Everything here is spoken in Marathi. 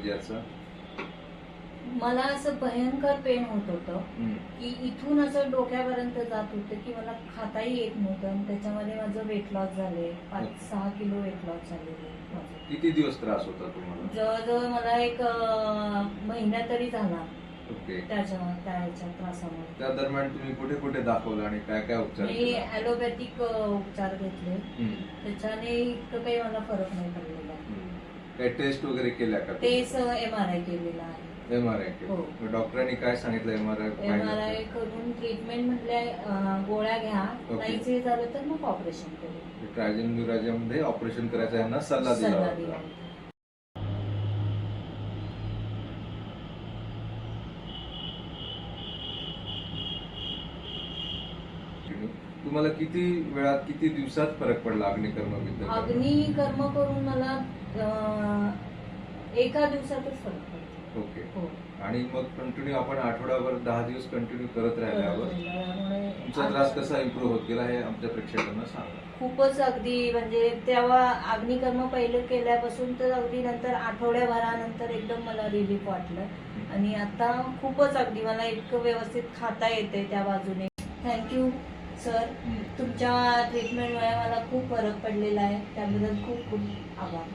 होतं याचं? मला असं भयंकर पेन होत होतं की इथून असं डोक्यापर्यंत जात होतं की मला खाताही येत नव्हतं आणि त्याच्यामध्ये माझं वेट लॉस झाले 5-6 किलो वेट लॉस झालेले. किती दिवस त्रास होता तुम्हाला? जवळजवळ मला एक महिना तरी झाला ओके. त्याच्या त्रासामुळे. त्या दरम्यान तुम्ही कुठे कुठे दाखवलं आणि काय काय उपचार मी केले? ॲलोपॅथिक उपचार घेतले, त्याच्याने इतकं काही मला फरक नाही पडलेला. काही टेस्ट वगैरे केल्या का? तेच MRI केलेला आहे. MRI केलं. डॉक्टरांनी काय सांगितलं? MRI करून ट्रीटमेंट म्हटले गोळ्या घ्या, नाहीच हे झालं तर मग ऑपरेशन करू. ट्रायजन ऑपरेशन करायचा यांना सल्ला दिला होता. तुम्हाला किती वेळात किती दिवसात फरक पडला अग्निकर्म? अग्निकर्म करून मला एका दिवसातच फरक पडला. ओके. आणि मग कंटिन्यू आपण आठवड्याभर 10 दिवस कंटिन्यू करत राहिल्यावर तुमचा त्रास कसा इम्प्रूव्ह होत गेला हे आमच्या प्रेक्षकांना सांगा. खूपच अगदी म्हणजे तेव्हा अग्निकर्म पहिलं केल्यापासून तर अगदी नंतर आठवड्याभरानंतर एकदम मला रिलीफ वाटलं आणि आता खूपच अगदी मला इतकं व्यवस्थित खाता येते त्या बाजूने. थँक्यू सर, तुमच्या ट्रीटमेंटमुळे मला खूप फरक पडलेला आहे, त्याबद्दल खूप खूप आभार.